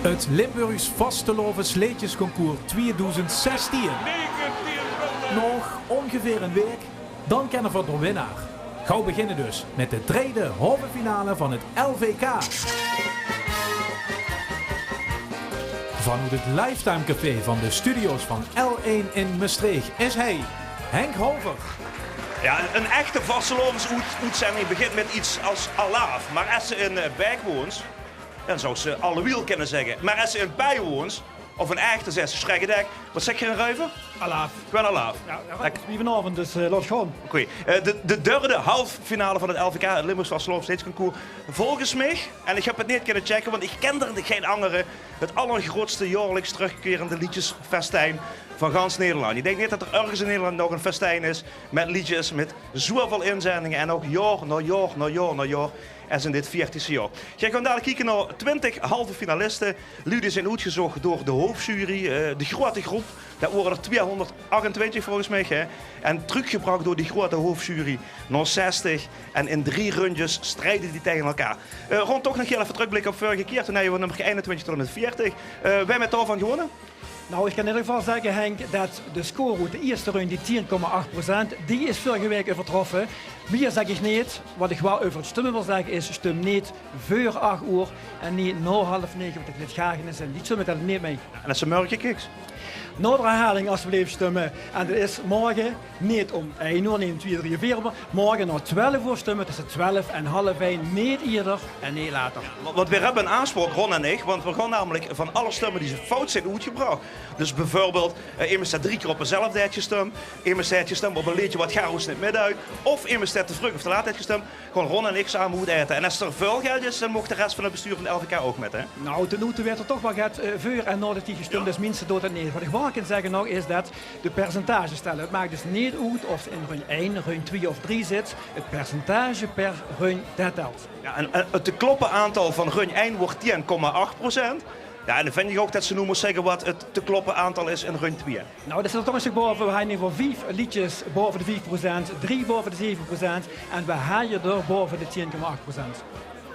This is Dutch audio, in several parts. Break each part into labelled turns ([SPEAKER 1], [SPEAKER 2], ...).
[SPEAKER 1] Het Limburgs Vasteloven Sleetjesconcours 2016. Nog ongeveer een week, dan kennen we de winnaar. Gauw beginnen dus met de tweede halve finale van het LVK. Vanuit het Lifetime Café van de studio's van L1 in Maastricht is hij, Henk Hover.
[SPEAKER 2] Ja, een echte Vastelovens uitzending begint met iets als alaaf. Maar als ze in Bijk woont, dan zou ze allewiel kunnen zeggen. Maar als ze in Bij woont, of een echte, zegt ze schreggedek. Wat zeg je in Ruiven?
[SPEAKER 3] Alaaf.
[SPEAKER 2] Gewoon alaaf.
[SPEAKER 3] Ja, dat is wie vanavond, dus laat gaan.
[SPEAKER 2] Oké. De derde halffinale van het LVK, het Limburgs Vastelovens Sleetjesconcours. Volgens mij, en ik heb het niet kunnen checken, want ik ken er geen andere, het allergrootste jaarlijks terugkerende liedjesfestijn van gans Nederland. Ik denk niet dat er ergens in Nederland nog een festijn is met liedjes, met zoveel inzendingen en ook jaar na jaar na jaar na jaar. En in dit 14e jaar. Jij kan dadelijk kijken naar 20 halve finalisten. Jullie zijn uitgezocht door de hoofdjury, de grote groep. Dat waren er 228 volgens mij. Hè? En teruggebracht door die grote hoofdjury naar 60. En in 3 rundjes strijden die tegen elkaar. Rond toch nog heel even terugblikken op vorige keer. Toen hebben we nummer 21 tot en met 40. Wij met daarvan gewonnen?
[SPEAKER 3] Nou, ik kan in ieder geval zeggen, Henk, dat de score uit de eerste run, die 10,8%, die is vorige week overtroffen. Meer zeg ik niet. Wat ik wel over het stemmen wil zeggen is, stem niet voor 8 uur en niet na 8:30, want ik net graag in zijn lied stemmen, dat niet mee.
[SPEAKER 2] En dat is een murkje kiks.
[SPEAKER 3] Na de herhaling alsjeblieft stemmen. En dat is morgen niet om 1 uur, niet om 2, 3, 4 uur. Morgen na 12 uur stemmen, tussen 12 en half 1, niet eerder en niet later.
[SPEAKER 2] Want we hebben een aanspraak, Ron en ik, want we gaan namelijk van alle stemmen die ze fout zijn uitgebracht. Dus bijvoorbeeld, iemand staat 3 keer op eenzelfde tijdje stem, iemand staat gestemd op een liedje wat gaat niet midden uit, of iemand staat te vroeg of te laat gestemd. Gewoon Ron en ik samen moeten eten. En als er veel geld is, dan mocht de rest van het bestuur van de LVK ook met, hè?
[SPEAKER 3] Nou, ten nu werd er toch wel gaat voor en nadat die gestemd, dus minstens doet het niet. Wat ik wel kan zeggen nog is dat de percentages stellen. Het maakt dus niet uit of ze in run 1, run 2 of 3 zit. Het percentage per run, dat telt.
[SPEAKER 2] Ja, en het te kloppen aantal van run 1 wordt 10,8%. Ja, en dan vind ik ook dat ze nu moeten zeggen wat het te kloppen aantal is in run 2.
[SPEAKER 3] Nou, dat zit er toch een stuk boven. We hebben in ieder geval 5 liedjes boven de 4%, 3 boven de 7% en we haaien er boven de 10,8%.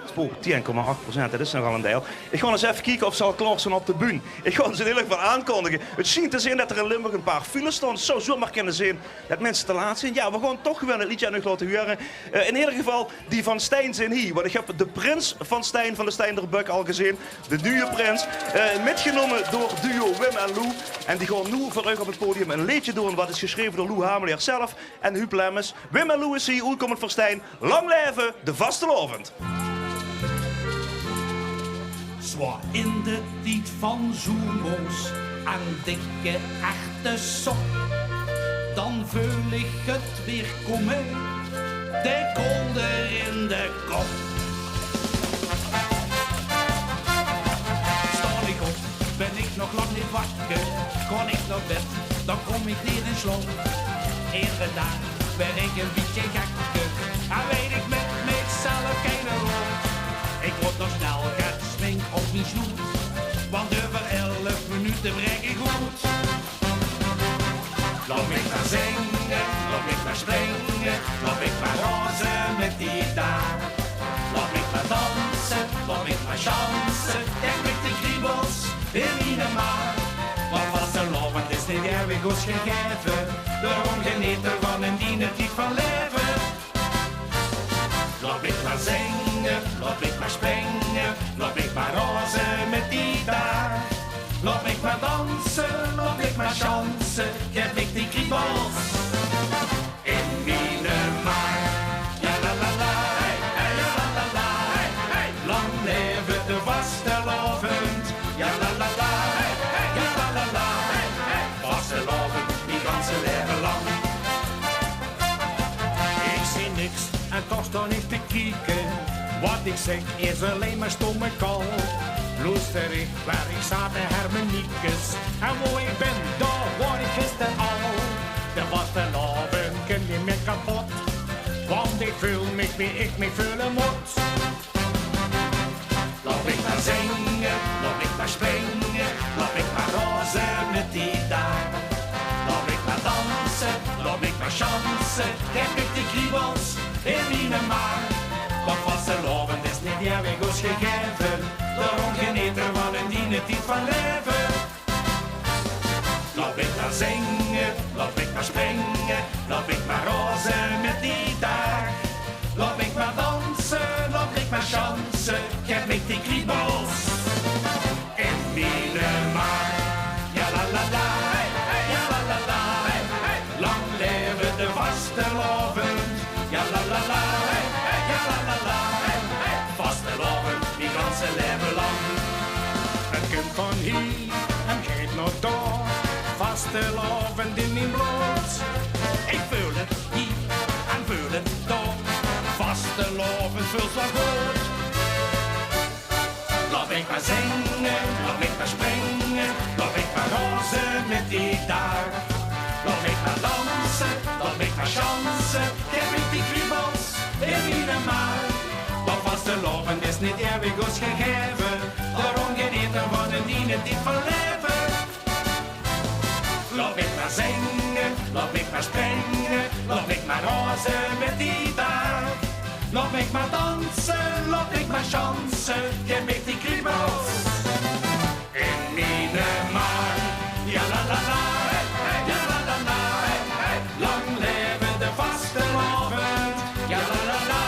[SPEAKER 2] Spoel, 10,8%, dat is nogal een deel. Ik ga eens even kijken of ze al klaar zijn op de bühne. Ik ga ze in ieder geval aankondigen. Het schijnt te zijn dat er in Limburg een paar files staan. Het zou zomaar kunnen zijn dat mensen te laat zijn. Ja, we gaan toch gewoon het liedje aan u laten horen. In ieder geval, die van Stijn zijn hier. Want ik heb de prins van Stijn van de Steinderbuk al gezien. De nieuwe prins. Metgenomen door duo Wim en Lou. En die gaan nu voor u op het podium een liedje doen wat is geschreven door Lou Hamelier zelf en Huub Lemmens. Wim en Lou is hier, uitkomend voor Stijn. Lang leven de Vastelovend.
[SPEAKER 4] Zwaar in de tijd van zoemoes en dikke echte sok. Dan voel ik het weer komen, de kolder in de kop. Sta ik op, ben ik nog lang niet wakker. Ga ik naar bed, dan kom ik niet in slaap. Iedere dag ben ik een beetje gekker en weet ik met mezelf geen rol. Ik word nog snel gesminkt op mijn snoet, want over 11 minuten breng ik goed. Laat ik maar zingen, laat ik maar springen, laat ik maar razen met die daar. Laat ik maar dansen, laat ik maar chansen, kijk met de kriebels in mijn maag. Want vastelovend is niet eeuwig ons gegeven, daarom genieten van een dienetijd van leven. Laat ik maar zingen, laat ik maar springen, laat ik maar rozen met die daar. Laat ik maar dansen, laat ik maar chansen, geef ik die kriebels in mijn maag. Ja la la la, hey, hey, ja la la la, hey, hey. Lang leven de vastelovend. Ja la la la, hey, hey, ja la la la, hey, hey. Vastelovend, die ganse leven lang. Ik zie niks en toch sta ik te kijken. Wat ik zeg is alleen maar stomme kal. Luister ik waar ik sta de harmoniekes. En waar ik ben, daar word ik gisteren al. De vastelovend kun je me kapot. Want ik voel me wie ik me voelen moet. Laat ik maar zingen, laat ik maar springen. Laat ik maar rozen met die daar. Laat ik maar dansen, laat ik maar chansen. Geef ik die kriebels in mijn maag. Want vastelovend is niet eeuwig ons gegeven, daarom genieten van een diner. het niet van leven. Laat ik maar zingen, laat ik maar springen, laat ik maar rozen met die dag. Laat ik maar dansen, laat ik maar chansen, geef ik die kriebels in mijn maag. Ja la la la, ja la la la, lang leven de vastelovend. Ja la la la, ja la la la, vastelovend, die ganse leven lang.
[SPEAKER 5] Het kind van hier en geeft nog door, vastelovend in mijn bloed.
[SPEAKER 4] Ik voel het hier en voel het door, vastelovend voelt wel goed. Laat ik maar zingen, laat ik maar springen, laat ik maar rozen met die dag. Laat ik maar dansen, laat ik maar chansen, geef ik die kriebels in mijn maag. Dat vastelovend is niet eeuwig ons gegeven, daarom genieten van het die het niet van leven. Laat ik maar zingen, laat ik maar springen, laat ik maar rozen met die dag. Laat ik maar dansen, laat ik maar chansen, geef ik die kriebels in mijn maag. Ja la la la, ja la la la, lang leven de vastelovend. Ja la la la,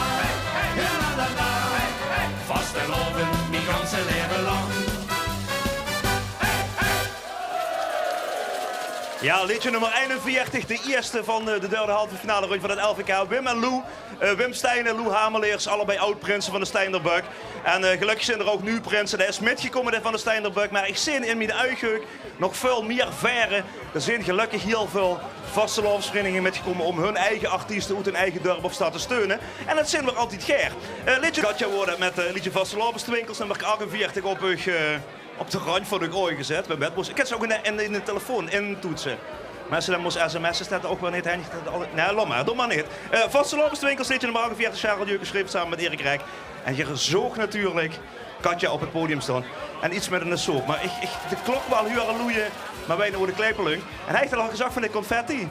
[SPEAKER 4] ja la la la, vastelovend, mijn ganse leven lang.
[SPEAKER 2] Ja, liedje nummer 41, de eerste van de derde halve finale rondje van het LVK. Wim en Lou, Wim Stijn en Lou Hameleers, allebei oud-prinsen van de Steinderbuk. En gelukkig zijn er ook nu prinsen. Er is metgekomen van de Steinderbuk, maar ik zie in mijn uitgeuk nog veel meer verre. Er zijn gelukkig heel veel vastelovensverenigingen metgekomen om hun eigen artiesten uit hun eigen dorp of stad te steunen. En dat zijn we altijd ger. Liedje Katja worden met liedje vastelovenswinkels nummer 48 op de rand van de ooi gezet. Ik heb ze ook in de telefoon intoetsen. Maar als je dan moest sms'en, staat er ook wel niet heen. Nee, laat maar, doe maar niet. Vastelovenswinkels, liedje nummer 48, Charles Jurgen geschreven samen met Erik Rijk. En je zoog natuurlijk Katja op het podium staan. En iets met een soap. Maar de klok wel huur en loeien, maar wij over de klepeling. En hij heeft al gezegd van dit confetti.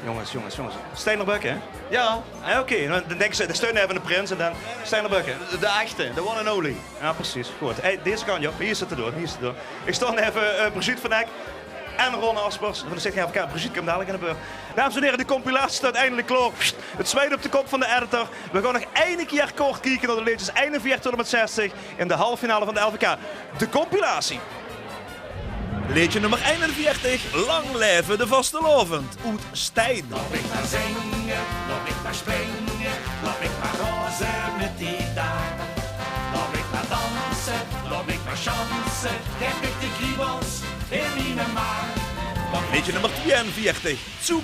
[SPEAKER 2] Jongens. Steinderbuk, hè? Ja. Oké. Dan denken ze, de steun even de prins en dan Steinderbuk, hè? De echte, de one and only. Ja, precies. Goed. Hey, deze kant, joh. Hier zit het door. Ik stond even Brigitte van Eck en Ron Aspers. Dan zeg je even, Brigitte komt dadelijk in de beurt. Dames en heren, de compilatie staat eindelijk klaar. Het zwijt op de kop van de editor. We gaan nog één keer kort kijken naar de liedjes 41 tot en met 60 in de halve finale van de LVK. De compilatie. Liedje nummer 41, Lang leven de vastelovend, uit Stijn.
[SPEAKER 4] Laat ik maar zingen, laat ik maar springen, laat ik maar rozen met die dag. Laat ik maar dansen, laat ik maar chansen, geef ik de kriebels in mijn maag.
[SPEAKER 2] Liedje nummer 42,